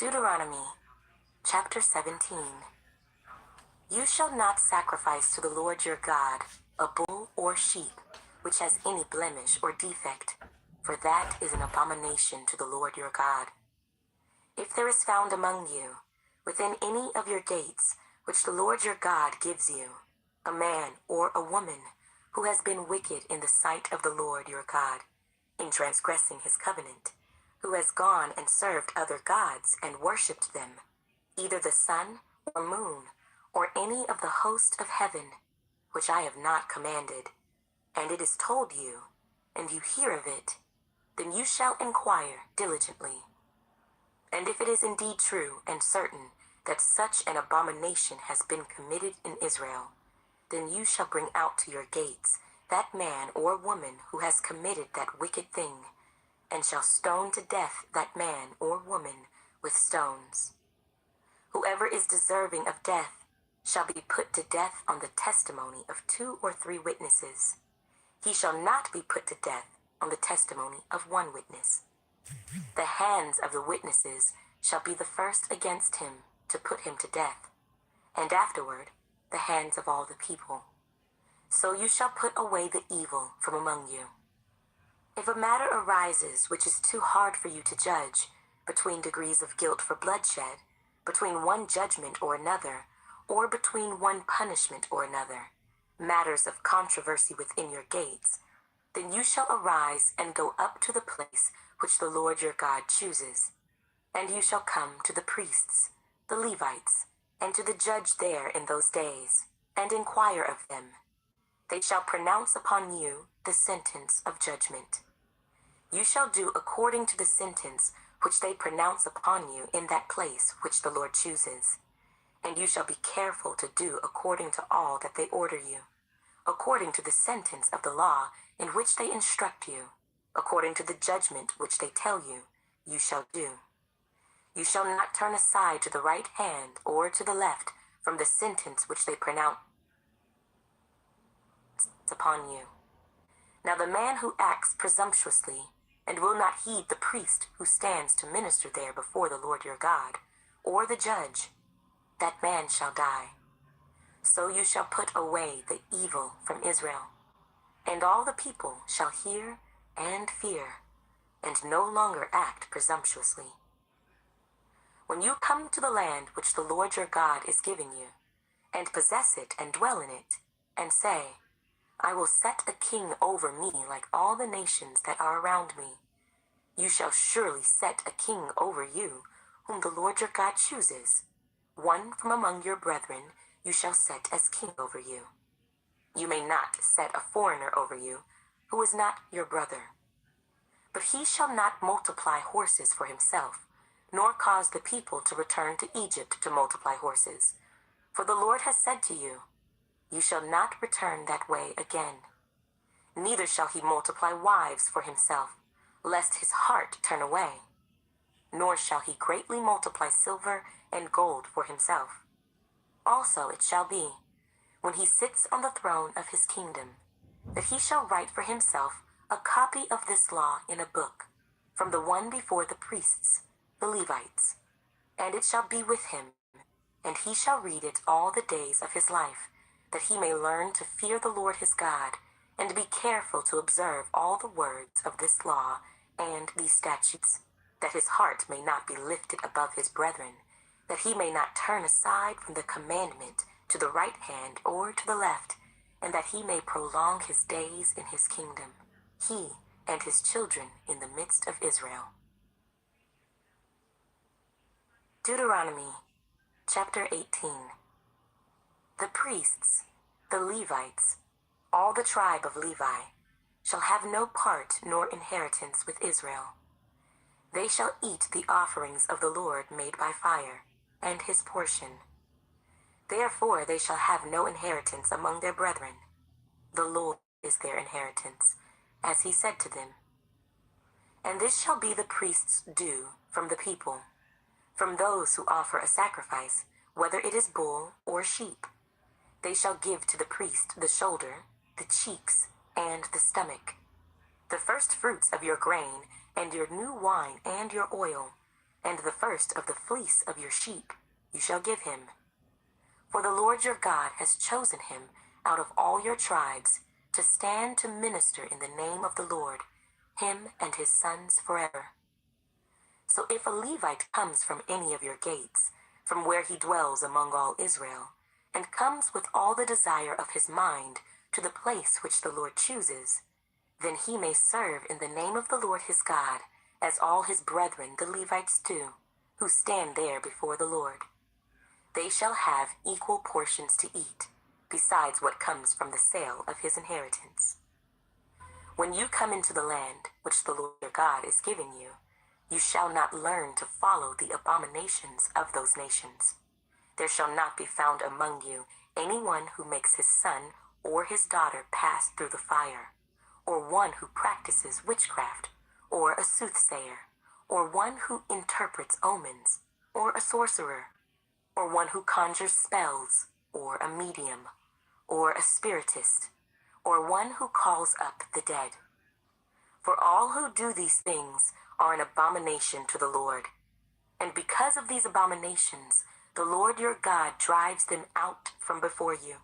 Deuteronomy, chapter 17. You shall not sacrifice to the Lord your God a bull or sheep, which has any blemish or defect, for that is an abomination to the Lord your God. If there is found among you, within any of your gates, which the Lord your God gives you, a man or a woman who has been wicked in the sight of the Lord your God, in transgressing his covenant, who has gone and served other gods and worshipped them, either the sun or moon, or any of the host of heaven, which I have not commanded, and it is told you, and you hear of it, then you shall inquire diligently. And if it is indeed true and certain that such an abomination has been committed in Israel, then you shall bring out to your gates that man or woman who has committed that wicked thing, and shall stone to death that man or woman with stones. Whoever is deserving of death shall be put to death on the testimony of 2 or 3 witnesses. He shall not be put to death on the testimony of 1 witness. The hands of the witnesses shall be the first against him to put him to death, and afterward the hands of all the people. So you shall put away the evil from among you. If a matter arises which is too hard for you to judge, between degrees of guilt for bloodshed, between one judgment or another, or between one punishment or another, matters of controversy within your gates, then you shall arise and go up to the place which the Lord your God chooses. And you shall come to the priests, the Levites, and to the judge there in those days, and inquire of them. They shall pronounce upon you the sentence of judgment. You shall do according to the sentence which they pronounce upon you in that place which the Lord chooses. And you shall be careful to do according to all that they order you, according to the sentence of the law in which they instruct you, according to the judgment which they tell you, you shall do. You shall not turn aside to the right hand or to the left from the sentence which they pronounce upon you. Now the man who acts presumptuously and will not heed the priest who stands to minister there before the Lord your God, or the judge, that man shall die. So you shall put away the evil from Israel, and all the people shall hear and fear, and no longer act presumptuously. When you come to the land which the Lord your God is giving you, and possess it and dwell in it, and say, I will set a king over me like all the nations that are around me, you shall surely set a king over you, whom the Lord your God chooses. One from among your brethren you shall set as king over you. You may not set a foreigner over you, who is not your brother. But he shall not multiply horses for himself, nor cause the people to return to Egypt to multiply horses. For the Lord has said to you, you shall not return that way again. Neither shall he multiply wives for himself, lest his heart turn away. Nor shall he greatly multiply silver and gold for himself. Also it shall be, when he sits on the throne of his kingdom, that he shall write for himself a copy of this law in a book, from the one before the priests, the Levites. And it shall be with him, and he shall read it all the days of his life, that he may learn to fear the Lord his God, and be careful to observe all the words of this law and these statutes, that his heart may not be lifted above his brethren, that he may not turn aside from the commandment to the right hand or to the left, and that he may prolong his days in his kingdom, he and his children in the midst of Israel. Deuteronomy, chapter 18. The priests, the Levites, all the tribe of Levi, shall have no part nor inheritance with Israel. They shall eat the offerings of the Lord made by fire, and his portion. Therefore they shall have no inheritance among their brethren. The Lord is their inheritance, as he said to them. And this shall be the priest's due from the people, from those who offer a sacrifice, whether it is bull or sheep. They shall give to the priest the shoulder, the cheeks, and the stomach, the first fruits of your grain, and your new wine and your oil, and the first of the fleece of your sheep you shall give him. For the Lord your God has chosen him out of all your tribes to stand to minister in the name of the Lord, him and his sons forever. So if a Levite comes from any of your gates, from where he dwells among all Israel, and comes with all the desire of his mind to the place which the Lord chooses, then he may serve in the name of the Lord his God, as all his brethren the Levites do, who stand there before the Lord. They shall have equal portions to eat, besides what comes from the sale of his inheritance. When you come into the land which the Lord your God is giving you, you shall not learn to follow the abominations of those nations. There shall not be found among you anyone who makes his son or his daughter pass through the fire, or one who practices witchcraft, or a soothsayer, or one who interprets omens, or a sorcerer, or one who conjures spells, or a medium, or a spiritist, or one who calls up the dead. For all who do these things are an abomination to the Lord. And because of these abominations, the Lord your God drives them out from before you.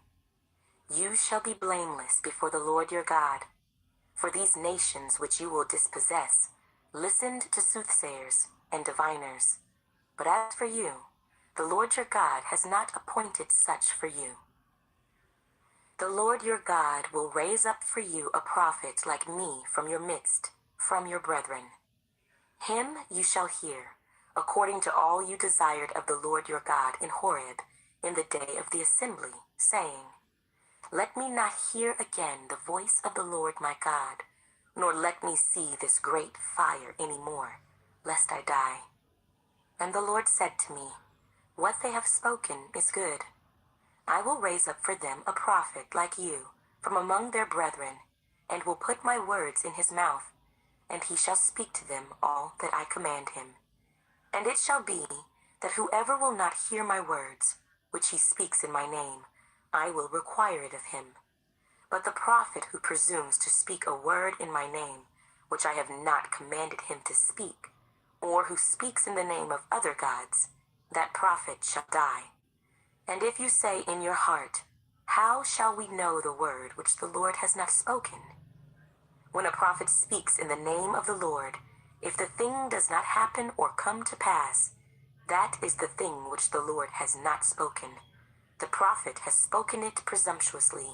You shall be blameless before the Lord your God. For these nations which you will dispossess listened to soothsayers and diviners. But as for you, the Lord your God has not appointed such for you. The Lord your God will raise up for you a prophet like me from your midst, from your brethren. Him you shall hear, according to all you desired of the Lord your God in Horeb, in the day of the assembly, saying, Let me not hear again the voice of the Lord my God, nor let me see this great fire any more, lest I die. And the Lord said to me, What they have spoken is good. I will raise up for them a prophet like you from among their brethren, and will put my words in his mouth, and he shall speak to them all that I command him. And it shall be that whoever will not hear my words, which he speaks in my name, I will require it of him. But the prophet who presumes to speak a word in my name, which I have not commanded him to speak, or who speaks in the name of other gods, that prophet shall die. And if you say in your heart, How shall we know the word which the Lord has not spoken? When a prophet speaks in the name of the Lord, if the thing does not happen or come to pass, that is the thing which the Lord has not spoken. The prophet has spoken it presumptuously.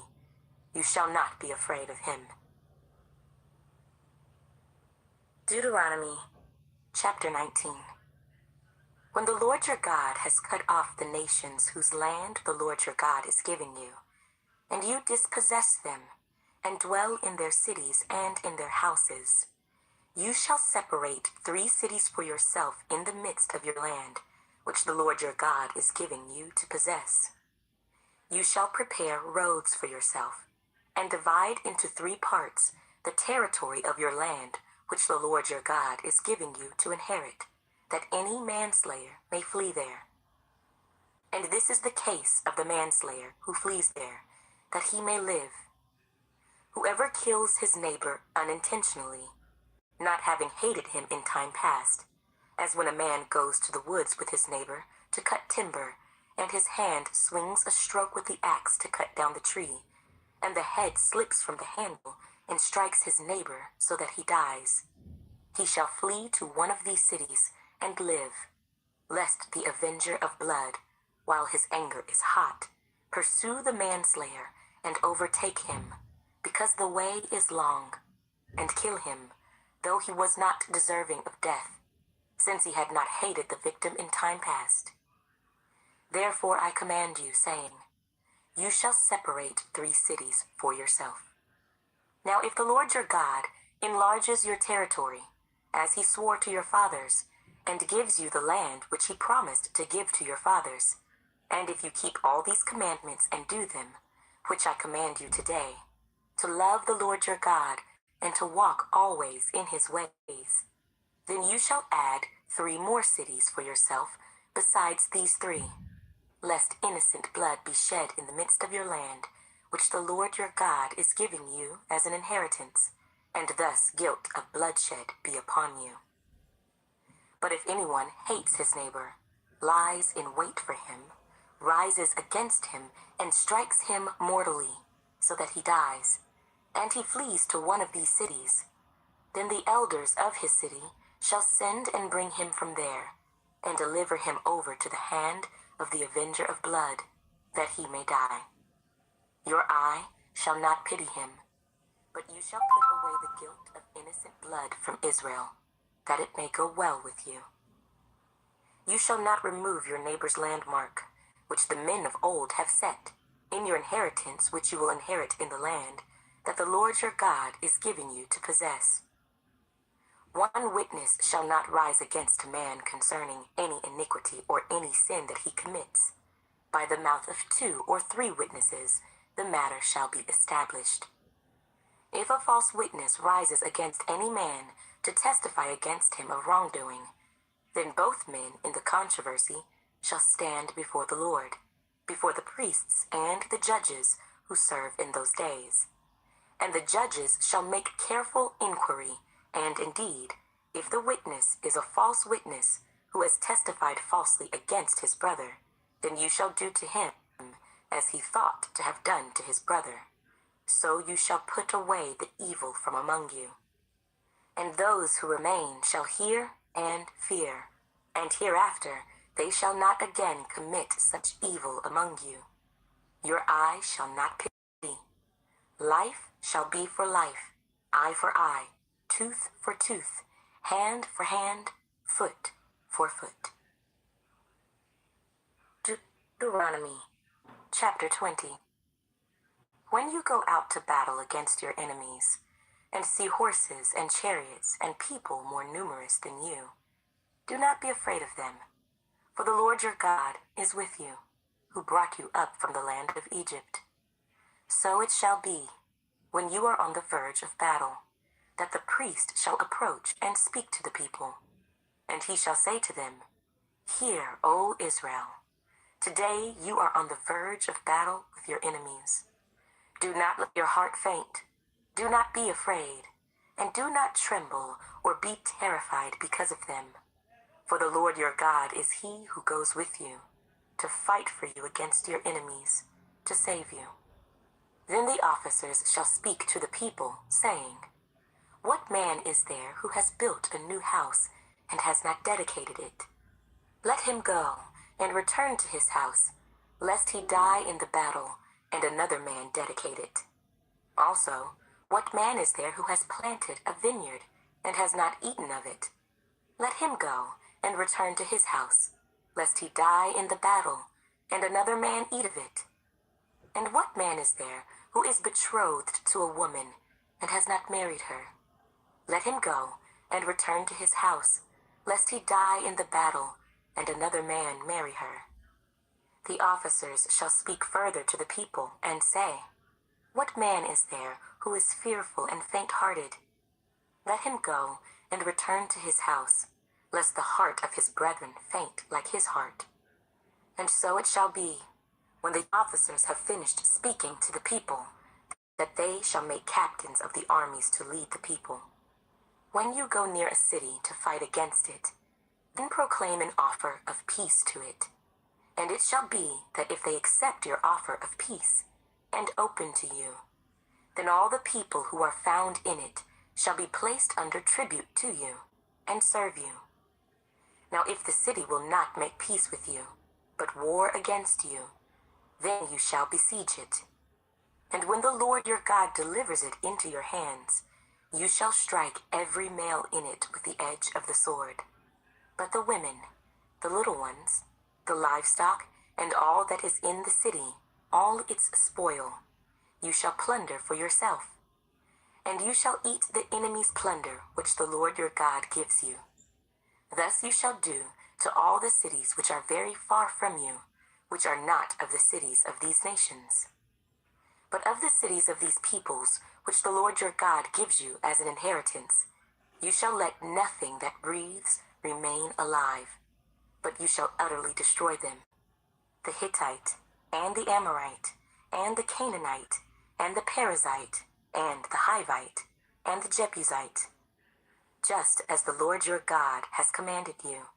You shall not be afraid of him. Deuteronomy chapter 19. When the Lord your God has cut off the nations whose land the Lord your God is giving you, and you dispossess them, and dwell in their cities and in their houses, you shall separate 3 cities for yourself in the midst of your land, which the Lord your God is giving you to possess. You shall prepare roads for yourself, and divide into 3 parts the territory of your land, which the Lord your God is giving you to inherit, that any manslayer may flee there. And this is the case of the manslayer who flees there, that he may live. Whoever kills his neighbor unintentionally, not having hated him in time past, as when a man goes to the woods with his neighbor to cut timber, and his hand swings a stroke with the axe to cut down the tree, and the head slips from the handle and strikes his neighbor so that he dies. He shall flee to one of these cities and live, lest the avenger of blood, while his anger is hot, pursue the manslayer and overtake him, because the way is long, and kill him, though he was not deserving of death, since he had not hated the victim in time past. Therefore I command you, saying, You shall separate 3 cities for yourself. Now if the Lord your God enlarges your territory, as he swore to your fathers, and gives you the land which he promised to give to your fathers, and if you keep all these commandments and do them, which I command you today, to love the Lord your God, and to walk always in his ways, then you shall add 3 more cities for yourself besides these 3, lest innocent blood be shed in the midst of your land, which the Lord your God is giving you as an inheritance, and thus guilt of bloodshed be upon you. But if anyone hates his neighbor, lies in wait for him, rises against him, and strikes him mortally, so that he dies, and he flees to one of these cities, then the elders of his city shall send and bring him from there, and deliver him over to the hand of the avenger of blood, that he may die. Your eye shall not pity him, but you shall put away the guilt of innocent blood from Israel, that it may go well with you. You shall not remove your neighbor's landmark, which the men of old have set, in your inheritance which you will inherit in the land, that the Lord your God is giving you to possess. One witness shall not rise against a man concerning any iniquity or any sin that he commits. By the mouth of 2 or 3 witnesses, the matter shall be established. If a false witness rises against any man to testify against him of wrongdoing, then both men in the controversy shall stand before the Lord, before the priests and the judges who serve in those days. And the judges shall make careful inquiry, and indeed, if the witness is a false witness who has testified falsely against his brother, then you shall do to him as he thought to have done to his brother. So you shall put away the evil from among you. And those who remain shall hear and fear, and hereafter they shall not again commit such evil among you. Your eye shall not pity. Life shall be for life, eye for eye, tooth for tooth, hand for hand, foot for foot. Deuteronomy chapter 20. When you go out to battle against your enemies, and see horses and chariots and people more numerous than you, do not be afraid of them, for the Lord your God is with you, who brought you up from the land of Egypt. So it shall be, when you are on the verge of battle, that the priest shall approach and speak to the people, and he shall say to them, Hear, O Israel, today you are on the verge of battle with your enemies. Do not let your heart faint, do not be afraid, and do not tremble or be terrified because of them. For the Lord your God is he who goes with you, to fight for you against your enemies, to save you. Then the officers shall speak to the people, saying, What man is there who has built a new house and has not dedicated it? Let him go and return to his house, lest he die in the battle and another man dedicate it. Also, what man is there who has planted a vineyard and has not eaten of it? Let him go and return to his house, lest he die in the battle and another man eat of it. And what man is there who is betrothed to a woman and has not married her? Let him go and return to his house, lest he die in the battle and another man marry her. The officers shall speak further to the people and say, What man is there who is fearful and faint-hearted? Let him go and return to his house, lest the heart of his brethren faint like his heart. And so it shall be, when the officers have finished speaking to the people, that they shall make captains of the armies to lead the people. When you go near a city to fight against it, then proclaim an offer of peace to it. And it shall be that if they accept your offer of peace and open to you, then all the people who are found in it shall be placed under tribute to you and serve you. Now if the city will not make peace with you, but war against you, then you shall besiege it. And when the Lord your God delivers it into your hands, you shall strike every male in it with the edge of the sword. But the women, the little ones, the livestock, and all that is in the city, all its spoil, you shall plunder for yourself. And you shall eat the enemy's plunder which the Lord your God gives you. Thus you shall do to all the cities which are very far from you, which are not of the cities of these nations. But of the cities of these peoples, which the Lord your God gives you as an inheritance, you shall let nothing that breathes remain alive, but you shall utterly destroy them. The Hittite, and the Amorite, and the Canaanite, and the Perizzite, and the Hivite, and the Jebusite. just as the Lord your God has commanded you,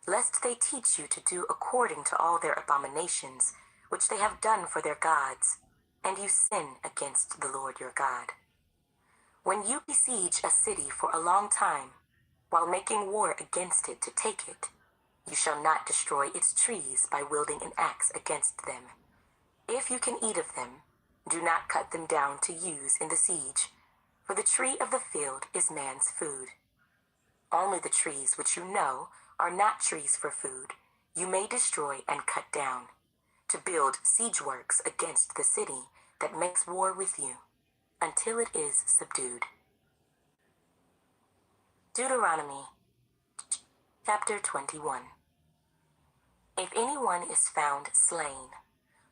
lest they teach you to do according to all their abominations, which they have done for their gods, and you sin against the Lord your God. When you besiege a city for a long time, while making war against it to take it, you shall not destroy its trees by wielding an axe against them. If you can eat of them, do not cut them down to use in the siege, for the tree of the field is man's food. Only the trees which you know are not trees for food, you may destroy and cut down, to build siege works against the city that makes war with you, until it is subdued. Deuteronomy chapter 21. If anyone is found slain,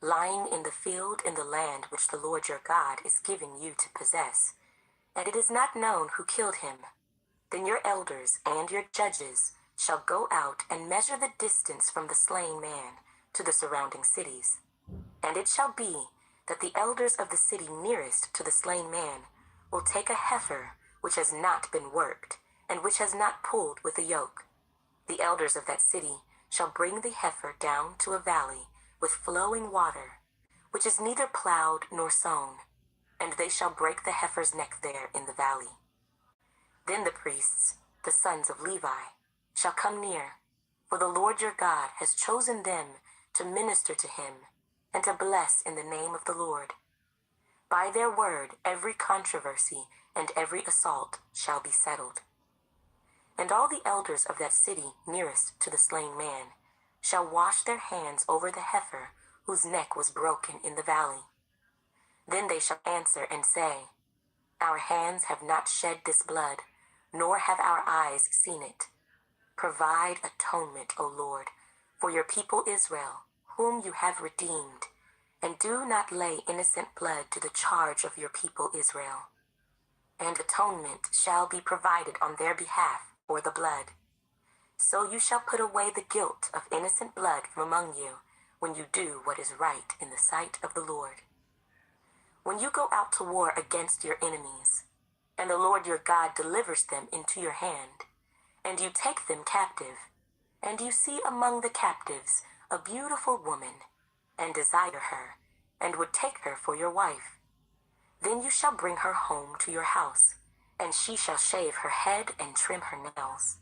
lying in the field in the land which the Lord your God is giving you to possess, and it is not known who killed him, then your elders and your judges shall go out and measure the distance from the slain man to the surrounding cities. And it shall be that the elders of the city nearest to the slain man will take a heifer which has not been worked, and which has not pulled with a yoke. The elders of that city shall bring the heifer down to a valley with flowing water, which is neither plowed nor sown, and they shall break the heifer's neck there in the valley. Then the priests, the sons of Levi, shall come near, for the Lord your God has chosen them to minister to him and to bless in the name of the Lord. By their word every controversy and every assault shall be settled. And all the elders of that city nearest to the slain man shall wash their hands over the heifer whose neck was broken in the valley. Then they shall answer and say, Our hands have not shed this blood, nor have our eyes seen it. Provide atonement, O Lord, for your people Israel, whom you have redeemed, and do not lay innocent blood to the charge of your people Israel. And atonement shall be provided on their behalf for the blood. So you shall put away the guilt of innocent blood from among you when you do what is right in the sight of the Lord. When you go out to war against your enemies, and the Lord your God delivers them into your hand, and you take them captive, and you see among the captives a beautiful woman, and desire her, and would take her for your wife, then you shall bring her home to your house, and she shall shave her head and trim her nails.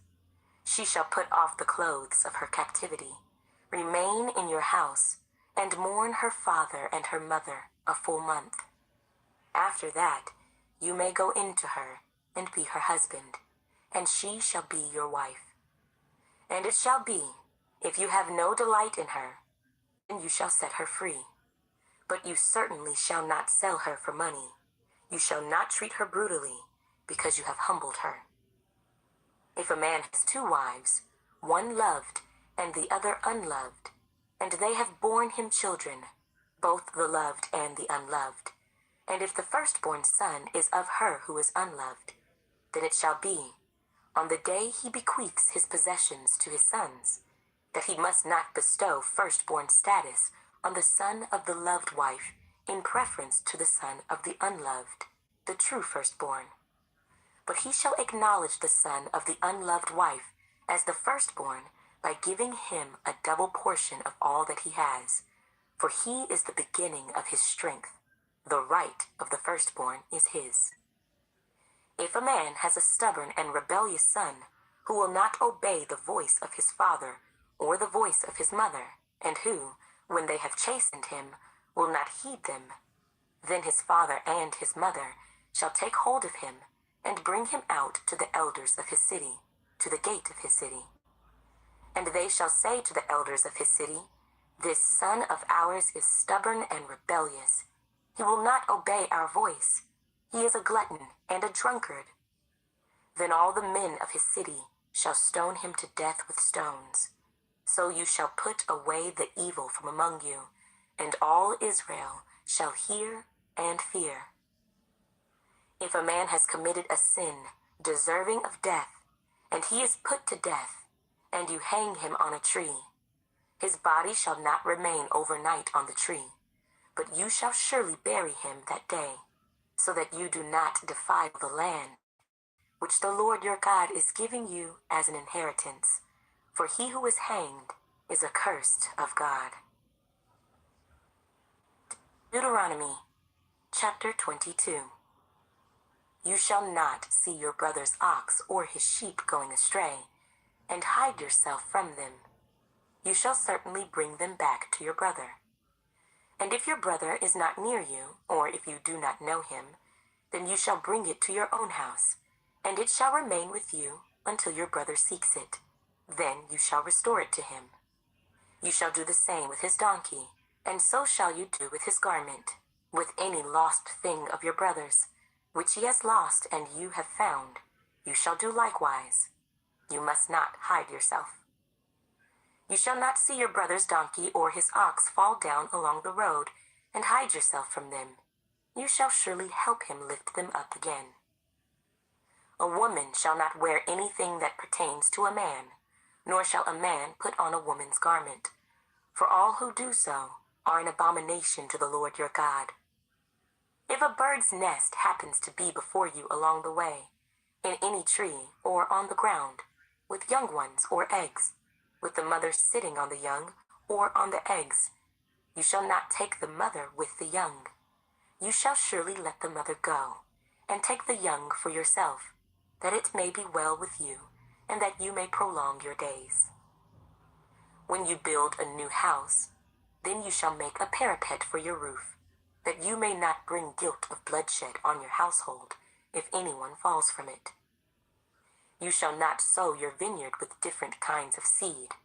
She shall put off the clothes of her captivity, remain in your house, and mourn her father and her mother a full month. After that, you may go into her and be her husband, and she shall be your wife. And it shall be, if you have no delight in her, then you shall set her free. But you certainly shall not sell her for money. You shall not treat her brutally, because you have humbled her. If a man has two wives, one loved and the other unloved, and they have borne him children, both the loved and the unloved, and if the firstborn son is of her who is unloved, then it shall be, on the day he bequeaths his possessions to his sons, that he must not bestow firstborn status on the son of the loved wife in preference to the son of the unloved, the true firstborn. But he shall acknowledge the son of the unloved wife as the firstborn by giving him a double portion of all that he has, for he is the beginning of his strength. The right of the firstborn is his. If a man has a stubborn and rebellious son, who will not obey the voice of his father or the voice of his mother, and who, when they have chastened him, will not heed them, then his father and his mother shall take hold of him, and bring him out to the elders of his city, to the gate of his city. And they shall say to the elders of his city, This son of ours is stubborn and rebellious. He will not obey our voice. He is a glutton and a drunkard. Then all the men of his city shall stone him to death with stones. So you shall put away the evil from among you, and all Israel shall hear and fear. If a man has committed a sin deserving of death, and he is put to death, and you hang him on a tree, his body shall not remain overnight on the tree, but you shall surely bury him that day, so that you do not defile the land which the Lord your God is giving you as an inheritance. For he who is hanged is accursed of God. Deuteronomy chapter 22. You shall not see your brother's ox or his sheep going astray, and hide yourself from them. You shall certainly bring them back to your brother. And if your brother is not near you, or if you do not know him, then you shall bring it to your own house, and it shall remain with you until your brother seeks it. Then you shall restore it to him. You shall do the same with his donkey, and so shall you do with his garment, with any lost thing of your brother's, which he has lost and you have found. You shall do likewise. You must not hide yourself. You shall not see your brother's donkey or his ox fall down along the road, and hide yourself from them. You shall surely help him lift them up again. A woman shall not wear anything that pertains to a man, nor shall a man put on a woman's garment, for all who do so are an abomination to the Lord your God. If a bird's nest happens to be before you along the way, in any tree or on the ground, with young ones or eggs, with the mother sitting on the young or on the eggs, you shall not take the mother with the young. You shall surely let the mother go, and take the young for yourself, that it may be well with you, and that you may prolong your days. When you build a new house, then you shall make a parapet for your roof, that you may not bring guilt of bloodshed on your household, if anyone falls from it. You shall not sow your vineyard with different kinds of seed,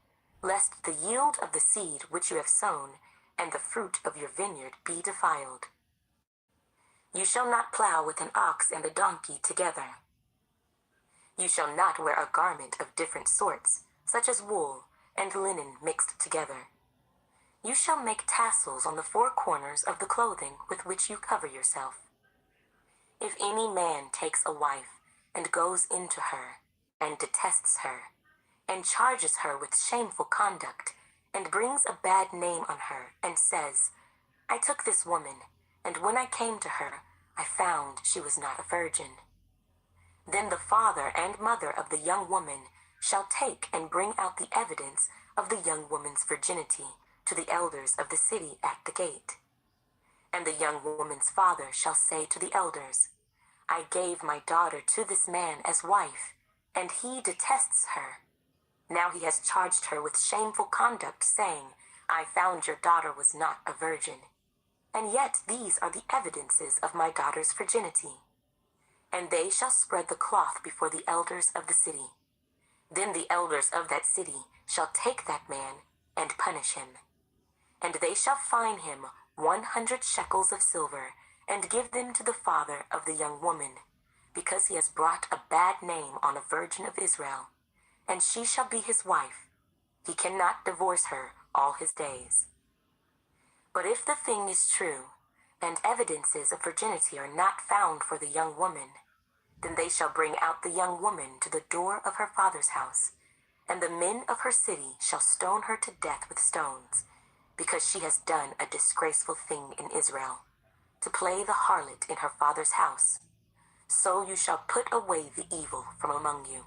lest the yield of the seed which you have sown and the fruit of your vineyard be defiled. You shall not plow with an ox and a donkey together. You shall not wear a garment of different sorts, such as wool and linen mixed together. You shall make tassels on the four corners of the clothing with which you cover yourself. If any man takes a wife and goes into her, and detests her, and charges her with shameful conduct, and brings a bad name on her, and says, I took this woman, and when I came to her, I found she was not a virgin. Then the father and mother of the young woman shall take and bring out the evidence of the young woman's virginity to the elders of the city at the gate. And the young woman's father shall say to the elders, I gave my daughter to this man as wife, and he detests her. Now he has charged her with shameful conduct, saying, I found your daughter was not a virgin. And yet these are the evidences of my daughter's virginity. And they shall spread the cloth before the elders of the city. Then the elders of that city shall take that man and punish him. And they shall fine him 100 shekels of silver, and give them to the father of the young woman, because he has brought a bad name on a virgin of Israel, and she shall be his wife. He cannot divorce her all his days. But if the thing is true, and evidences of virginity are not found for the young woman, then they shall bring out the young woman to the door of her father's house, and the men of her city shall stone her to death with stones, because she has done a disgraceful thing in Israel, to play the harlot in her father's house. So you shall put away the evil from among you.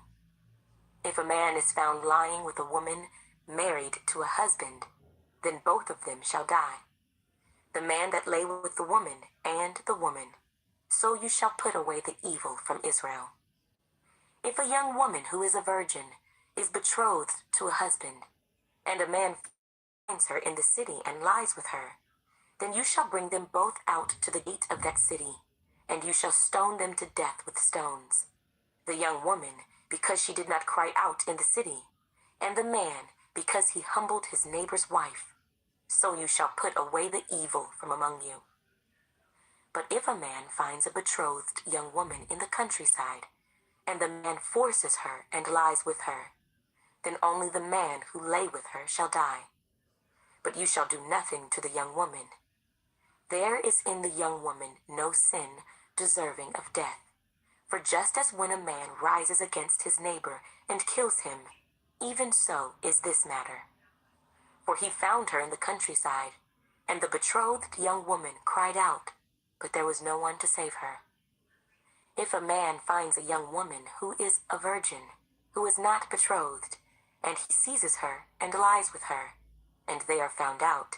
If a man is found lying with a woman married to a husband, then both of them shall die, the man that lay with the woman and the woman. So you shall put away the evil from Israel. If a young woman who is a virgin is betrothed to a husband, and a man finds her in the city and lies with her, then you shall bring them both out to the gate of that city, and you shall stone them to death with stones. The young woman, because she did not cry out in the city, and the man, because he humbled his neighbor's wife. So you shall put away the evil from among you. But if a man finds a betrothed young woman in the countryside, and the man forces her and lies with her, then only the man who lay with her shall die. But you shall do nothing to the young woman. There is in the young woman no sin deserving of death. For just as when a man rises against his neighbor and kills him, even so is this matter. For he found her in the countryside, and the betrothed young woman cried out, but there was no one to save her. If a man finds a young woman who is a virgin, who is not betrothed, and he seizes her and lies with her, and they are found out,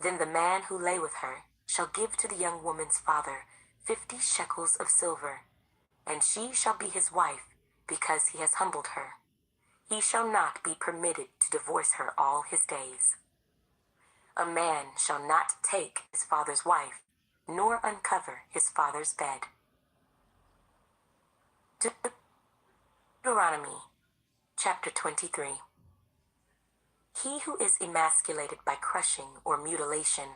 then the man who lay with her shall give to the young woman's father 50 shekels of silver, and she shall be his wife, because he has humbled her. He shall not be permitted to divorce her all his days. A man shall not take his father's wife, nor uncover his father's bed. Deuteronomy, chapter 23. He who is emasculated by crushing or mutilation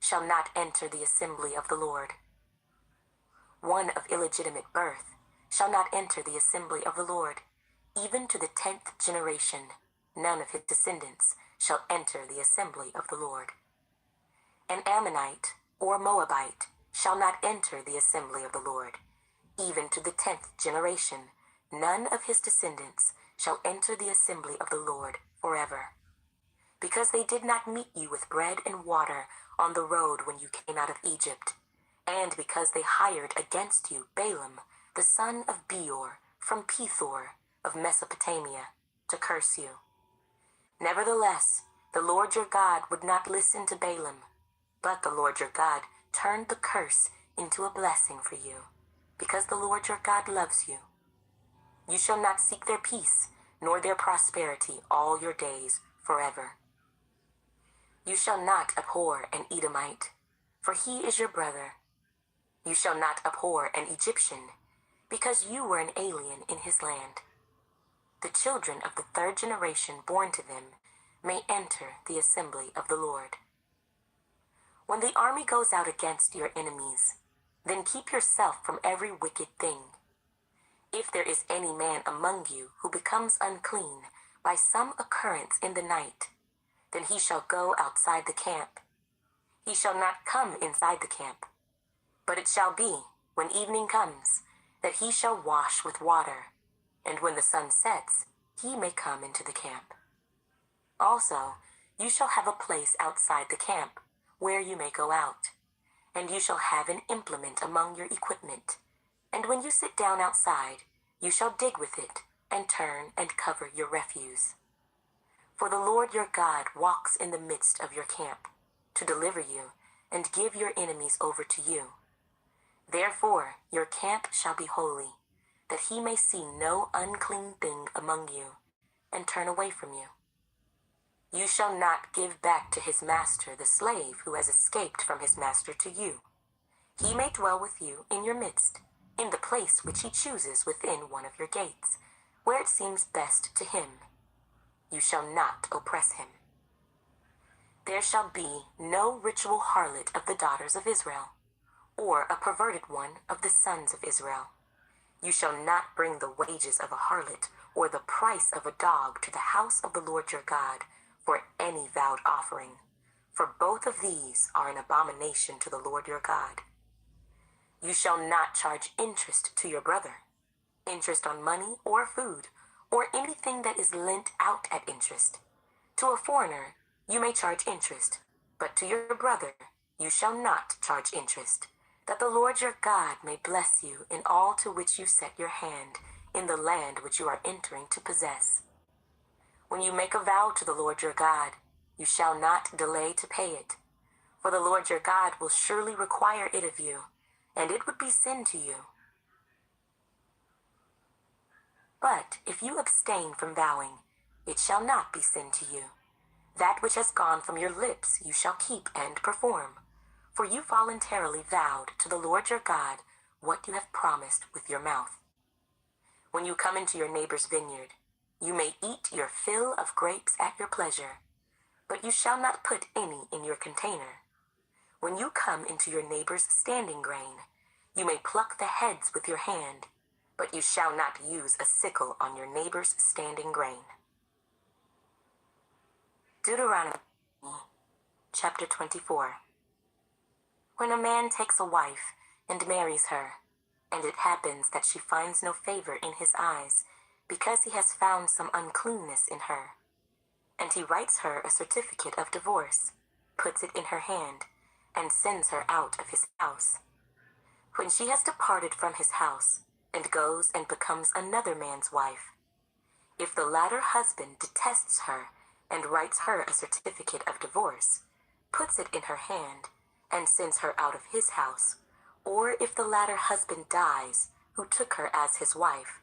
shall not enter the assembly of the Lord. One of illegitimate birth shall not enter the assembly of the Lord. Even to the 10th generation, none of his descendants shall enter the assembly of the Lord. An Ammonite or Moabite shall not enter the assembly of the Lord. Even to the 10th generation, none of his descendants shall enter the assembly of the Lord forever. Because they did not meet you with bread and water on the road when you came out of Egypt, and because they hired against you Balaam, the son of Beor, from Pethor of Mesopotamia, to curse you. Nevertheless, the Lord your God would not listen to Balaam, but the Lord your God turned the curse into a blessing for you, because the Lord your God loves you. You shall not seek their peace, nor their prosperity all your days forever. You shall not abhor an Edomite, for he is your brother. You shall not abhor an Egyptian, because you were an alien in his land. The children of the 3rd generation born to them may enter the assembly of the Lord. When the army goes out against your enemies, then keep yourself from every wicked thing. If there is any man among you who becomes unclean by some occurrence in the night, then he shall go outside the camp. He shall not come inside the camp. But it shall be, when evening comes, that he shall wash with water, and when the sun sets, he may come into the camp. Also, you shall have a place outside the camp, where you may go out, and you shall have an implement among your equipment, and when you sit down outside, you shall dig with it, and turn and cover your refuse. For the Lord your God walks in the midst of your camp, to deliver you, and give your enemies over to you. Therefore your camp shall be holy, that he may see no unclean thing among you, and turn away from you. You shall not give back to his master the slave who has escaped from his master to you. He may dwell with you in your midst, in the place which he chooses within one of your gates, where it seems best to him. You shall not oppress him. There shall be no ritual harlot of the daughters of Israel, or a perverted one of the sons of Israel. You shall not bring the wages of a harlot or the price of a dog to the house of the Lord your God for any vowed offering, for both of these are an abomination to the Lord your God. You shall not charge interest to your brother, interest on money or food, or anything that is lent out at interest. To a foreigner you may charge interest, but to your brother you shall not charge interest, that the Lord your God may bless you in all to which you set your hand, in the land which you are entering to possess. When you make a vow to the Lord your God, you shall not delay to pay it, for the Lord your God will surely require it of you, and it would be sin to you. But if you abstain from vowing, it shall not be sin to you. That which has gone from your lips you shall keep and perform, for you voluntarily vowed to the Lord your God what you have promised with your mouth. When you come into your neighbor's vineyard, you may eat your fill of grapes at your pleasure, but you shall not put any in your container. When you come into your neighbor's standing grain, you may pluck the heads with your hand, but you shall not use a sickle on your neighbor's standing grain. Deuteronomy, chapter 24. When a man takes a wife and marries her, and it happens that she finds no favor in his eyes, because he has found some uncleanness in her, and he writes her a certificate of divorce, puts it in her hand, and sends her out of his house. when she has departed from his house, and goes and becomes another man's wife, if the latter husband detests her and writes her a certificate of divorce, puts it in her hand, and sends her out of his house, or if the latter husband dies who took her as his wife,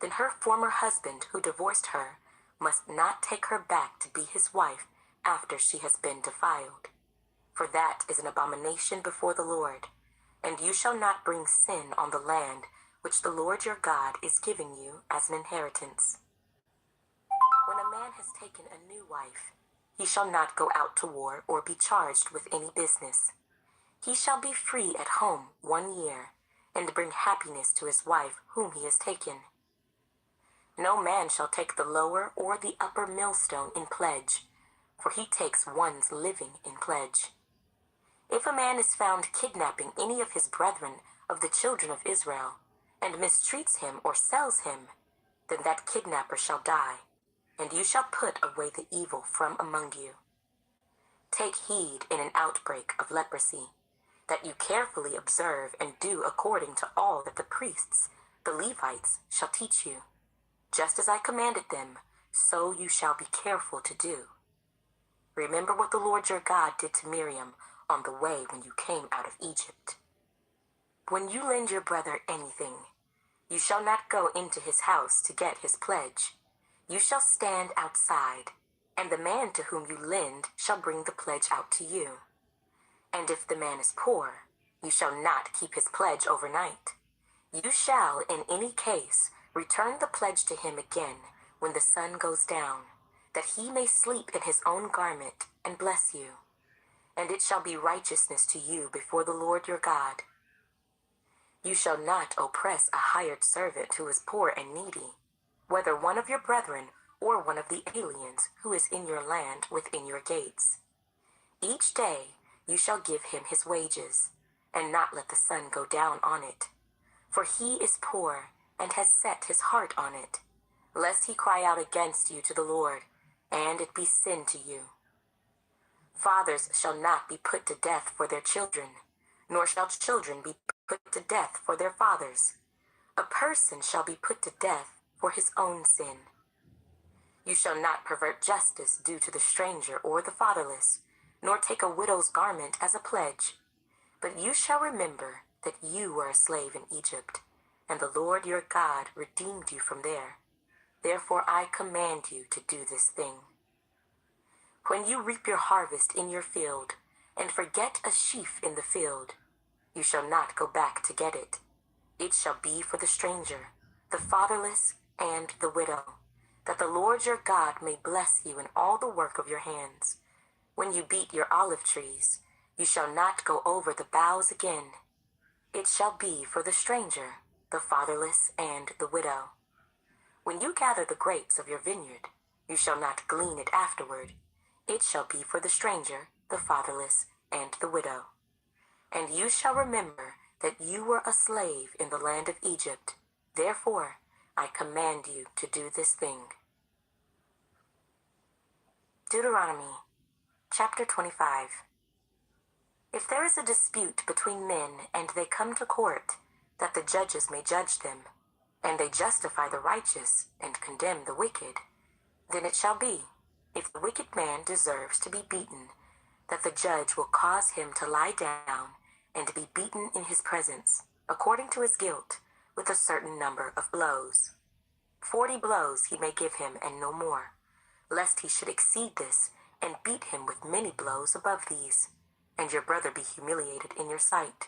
then her former husband who divorced her must not take her back to be his wife after she has been defiled. For that is an abomination before the Lord, and you shall not bring sin on the land which the Lord your God is giving you as an inheritance. When a man has taken a new wife, he shall not go out to war or be charged with any business. He shall be free at home 1 year, and bring happiness to his wife whom he has taken. No man shall take the lower or the upper millstone in pledge, for he takes one's living in pledge. If a man is found kidnapping any of his brethren of the children of Israel, and mistreats him or sells him, then that kidnapper shall die, and you shall put away the evil from among you. Take heed in an outbreak of leprosy, that you carefully observe and do according to all that the priests, the Levites, shall teach you. Just as I commanded them, so you shall be careful to do. Remember what the Lord your God did to Miriam on the way when you came out of Egypt. When you lend your brother anything, you shall not go into his house to get his pledge. You shall stand outside, and the man to whom you lend shall bring the pledge out to you. And if the man is poor, you shall not keep his pledge overnight. You shall, in any case, return the pledge to him again when the sun goes down, that he may sleep in his own garment and bless you. And it shall be righteousness to you before the Lord your God. You shall not oppress a hired servant who is poor and needy, whether one of your brethren or one of the aliens who is in your land within your gates. Each day you shall give him his wages, and not let the sun go down on it. For he is poor, and has set his heart on it, lest he cry out against you to the Lord, and it be sin to you. Fathers shall not be put to death for their children, nor shall children be put to death for their fathers. A person shall be put to death for his own sin. You shall not pervert justice due to the stranger or the fatherless, nor take a widow's garment as a pledge. But you shall remember that you were a slave in Egypt, and the Lord your God redeemed you from there. Therefore I command you to do this thing. When you reap your harvest in your field, and forget a sheaf in the field, you shall not go back to get it. It shall be for the stranger, the fatherless, and the widow, that the Lord your God may bless you in all the work of your hands. When you beat your olive trees, you shall not go over the boughs again. It shall be for the stranger, the fatherless, and the widow. When you gather the grapes of your vineyard, you shall not glean it afterward. It shall be for the stranger, the fatherless, and the widow. And you shall remember that you were a slave in the land of Egypt. Therefore, I command you to do this thing. Deuteronomy, chapter 25. If there is a dispute between men and they come to court, that the judges may judge them, and they justify the righteous and condemn the wicked, then it shall be, if the wicked man deserves to be beaten, that the judge will cause him to lie down and be beaten in his presence, according to his guilt, with a certain number of blows. 40 blows he may give him, and no more, lest he should exceed this, and beat him with many blows above these, and your brother be humiliated in your sight.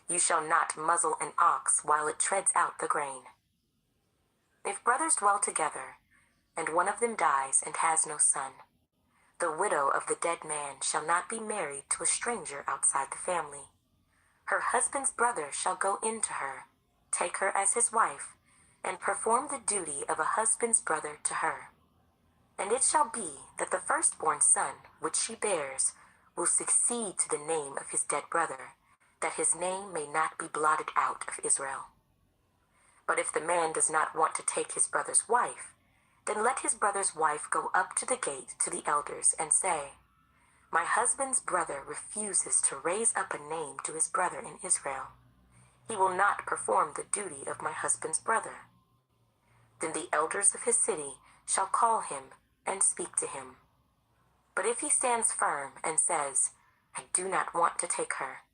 You shall not muzzle an ox while it treads out the grain. If brothers dwell together, and one of them dies and has no son, the widow of the dead man shall not be married to a stranger outside the family. Her husband's brother shall go in to her, take her as his wife, and perform the duty of a husband's brother to her. And it shall be that the firstborn son which she bears will succeed to the name of his dead brother, that his name may not be blotted out of Israel. But if the man does not want to take his brother's wife, then let his brother's wife go up to the gate to the elders and say, My husband's brother refuses to raise up a name to his brother in Israel. he will not perform the duty of my husband's brother. Then the elders of his city shall call him and speak to him. But if he stands firm and says, I do not want to take her,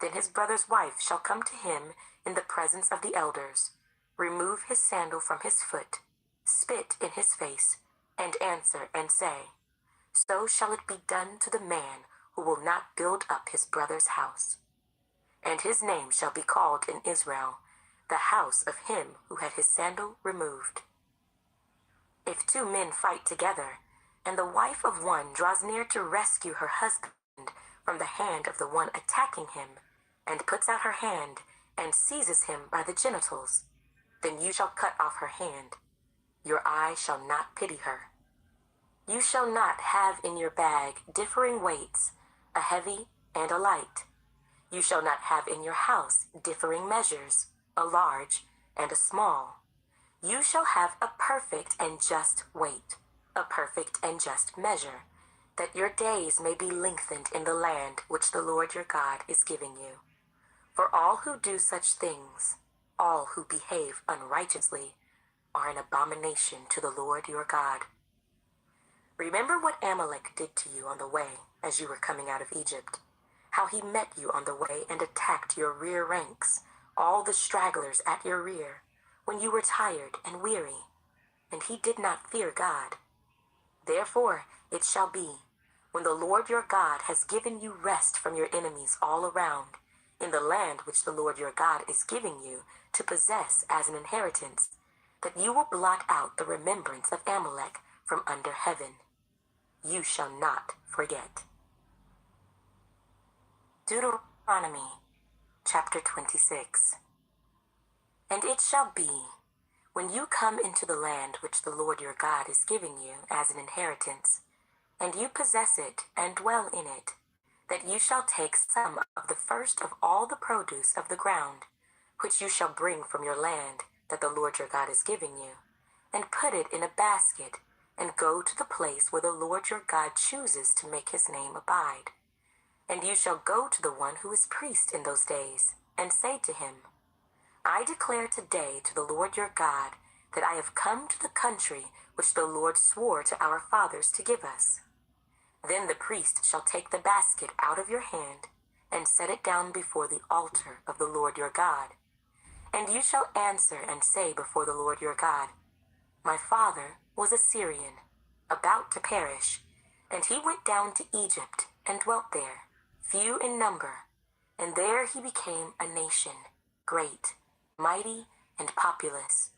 then his brother's wife shall come to him in the presence of the elders, remove his sandal from his foot, spit in his face, and answer and say, So shall it be done to the man who will not build up his brother's house. And his name shall be called in Israel, the house of him who had his sandal removed. If two men fight together, and the wife of one draws near to rescue her husband from the hand of the one attacking him, and puts out her hand and seizes him by the genitals, then you shall cut off her hand. Your eye shall not pity her. You shall not have in your bag differing weights, a heavy and a light. You shall not have in your house differing measures, a large and a small. You shall have a perfect and just weight, a perfect and just measure, that your days may be lengthened in the land which the Lord your God is giving you. For all who do such things, all who behave unrighteously, are an abomination to the Lord your God. Remember what Amalek did to you on the way as you were coming out of Egypt, how he met you on the way and attacked your rear ranks, all the stragglers at your rear, when you were tired and weary, and he did not fear God. Therefore it shall be, when the Lord your God has given you rest from your enemies all around, in the land which the Lord your God is giving you to possess as an inheritance, that you will blot out the remembrance of Amalek from under heaven. You shall not forget. Deuteronomy chapter 26. And it shall be, when you come into the land which the Lord your God is giving you as an inheritance, and you possess it and dwell in it, that you shall take some of the first of all the produce of the ground, which you shall bring from your land that the Lord your God is giving you, and put it in a basket, and go to the place where the Lord your God chooses to make his name abide. And you shall go to the one who is priest in those days, and say to him, I declare today to the Lord your God that I have come to the country which the Lord swore to our fathers to give us. Then the priest shall take the basket out of your hand, and set it down before the altar of the Lord your God. And you shall answer and say before the Lord your God, My father was a Syrian, about to perish, and he went down to Egypt and dwelt there, few in number, and there he became a nation, great, mighty, and populous.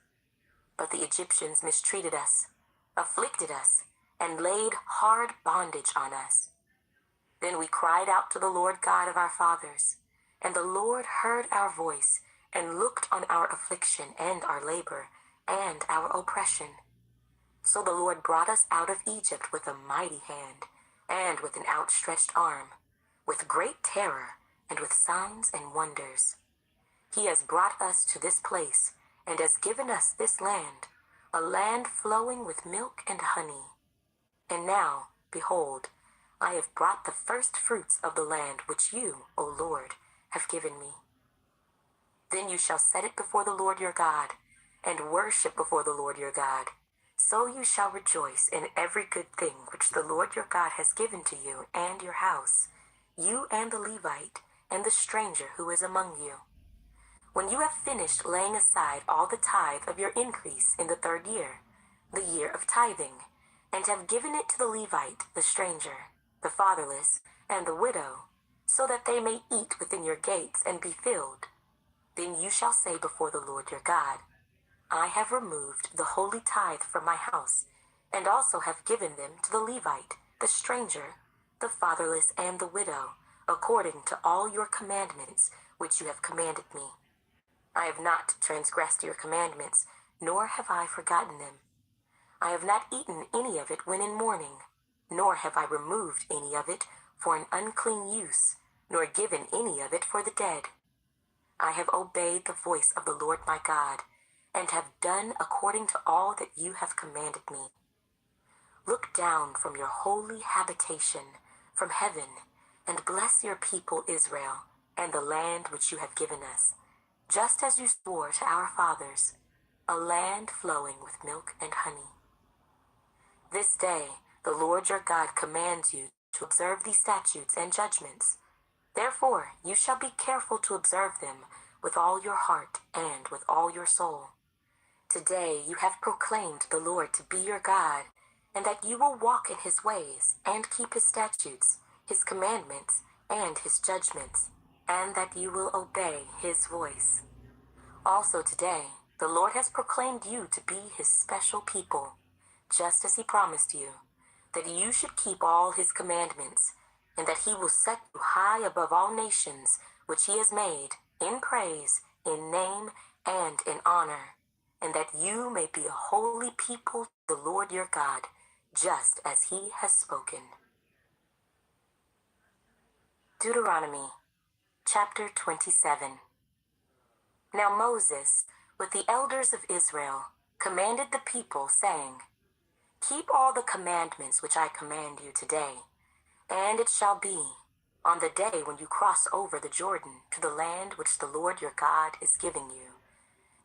But the Egyptians mistreated us, afflicted us, and laid hard bondage on us. Then we cried out to the Lord God of our fathers, and the Lord heard our voice, and looked on our affliction and our labor, and our oppression. So the Lord brought us out of Egypt with a mighty hand, and with an outstretched arm, with great terror, and with signs and wonders. He has brought us to this place, and has given us this land, a land flowing with milk and honey. And now, behold, I have brought the first fruits of the land which you, O Lord, have given me. Then you shall set it before the Lord your God, and worship before the Lord your God. So you shall rejoice in every good thing which the Lord your God has given to you and your house, you and the Levite, and the stranger who is among you. When you have finished laying aside all the tithe of your increase in the 3rd year, the year of tithing, and have given it to the Levite, the stranger, the fatherless, and the widow, so that they may eat within your gates and be filled, then you shall say before the Lord your God, I have removed the holy tithe from my house, and also have given them to the Levite, the stranger, the fatherless, and the widow, according to all your commandments which you have commanded me. I have not transgressed your commandments, nor have I forgotten them. I have not eaten any of it when in mourning, nor have I removed any of it for an unclean use, nor given any of it for the dead. I have obeyed the voice of the Lord my God, and have done according to all that you have commanded me. Look down from your holy habitation, from heaven, and bless your people Israel, and the land which you have given us, just as you swore to our fathers, a land flowing with milk and honey. This day the Lord your God commands you to observe these statutes and judgments. Therefore you shall be careful to observe them with all your heart and with all your soul. Today you have proclaimed the Lord to be your God, and that you will walk in his ways and keep his statutes, his commandments, and his judgments, and that you will obey his voice. Also today, the Lord has proclaimed you to be his special people, just as he promised you, that you should keep all his commandments, and that he will set you high above all nations which he has made, in praise, in name, and in honor, and that you may be a holy people to the Lord your God, just as he has spoken. Deuteronomy chapter 27. Now Moses, with the elders of Israel, commanded the people, saying, Keep all the commandments which I command you today, and it shall be, on the day when you cross over the Jordan to the land which the Lord your God is giving you,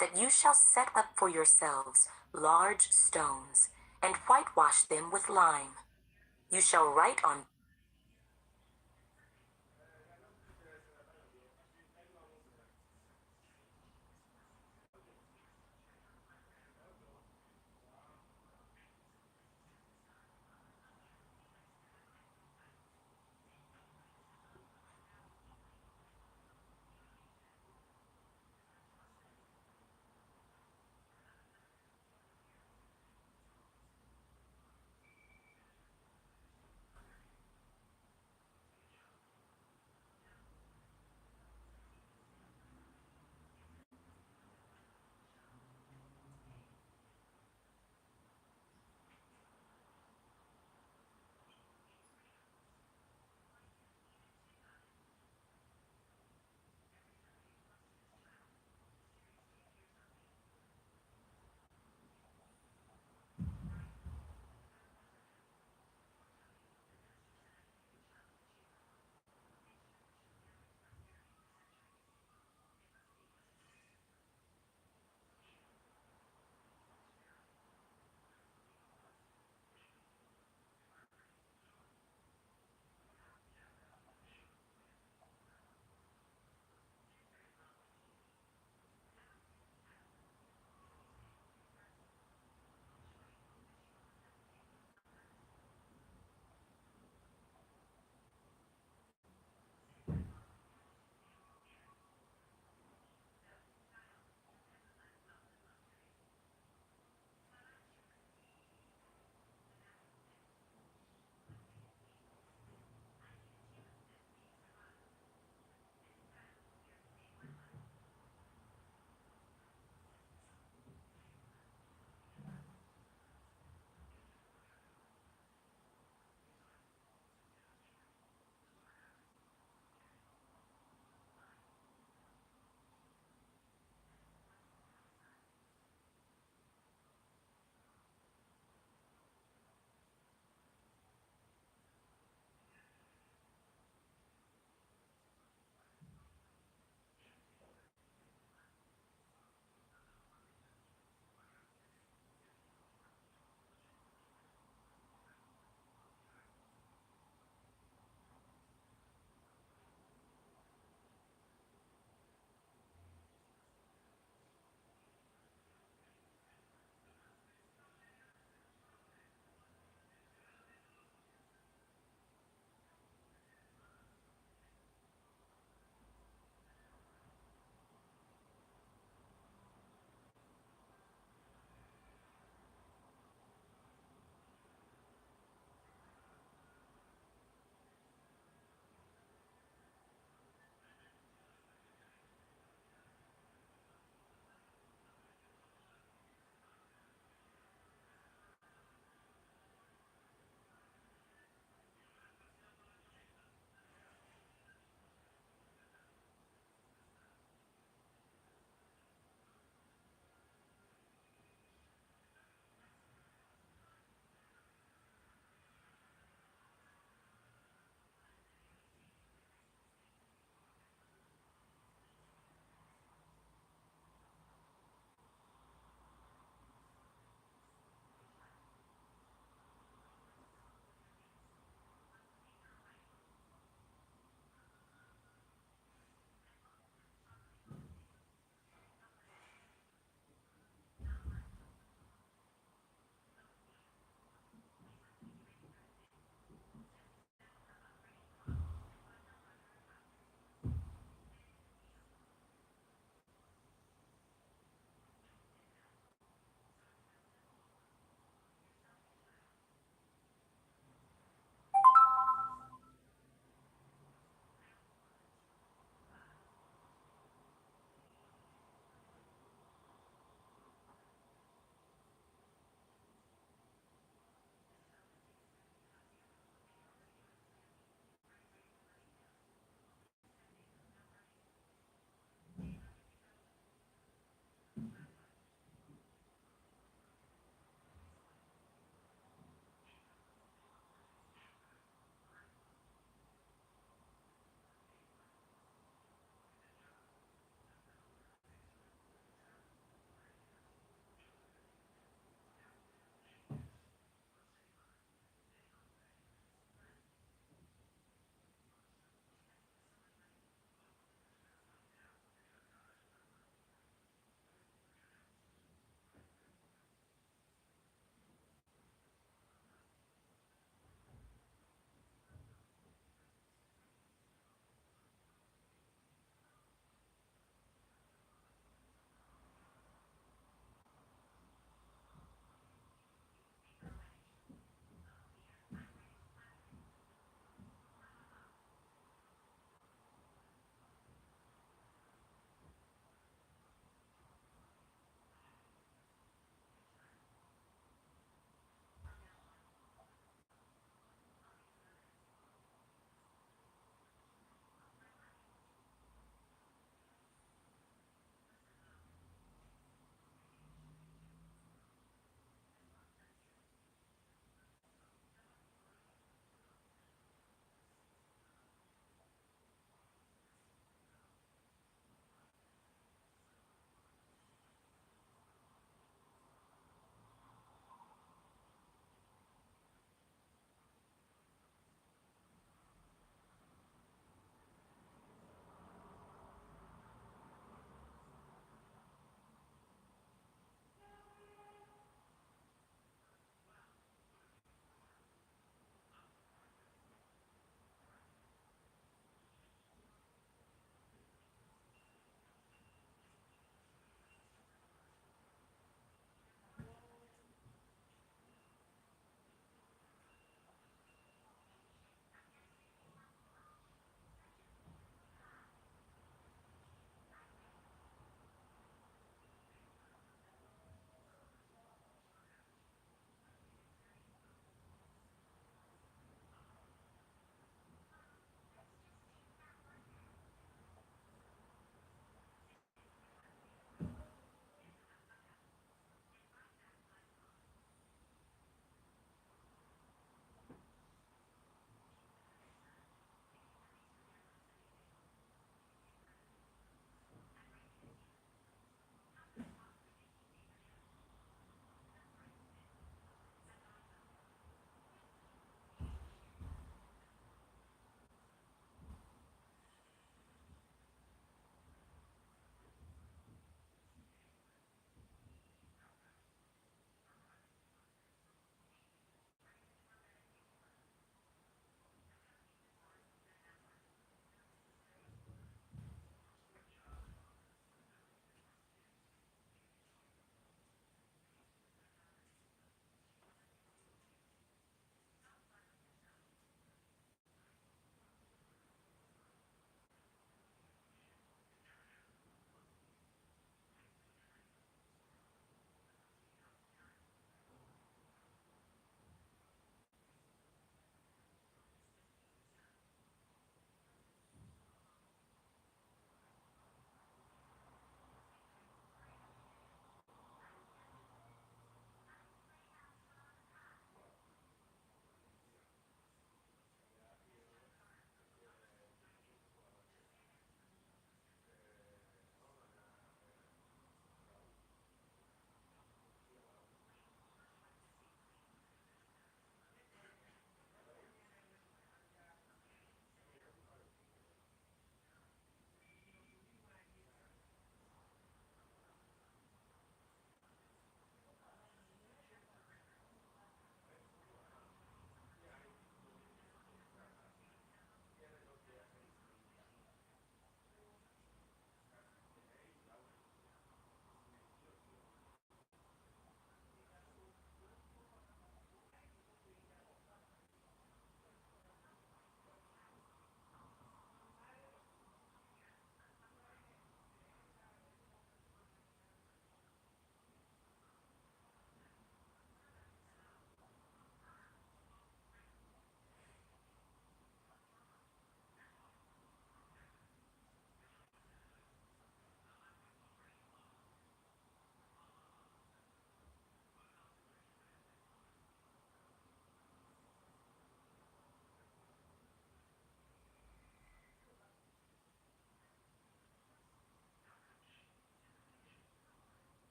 that you shall set up for yourselves large stones, and whitewash them with lime. You shall write on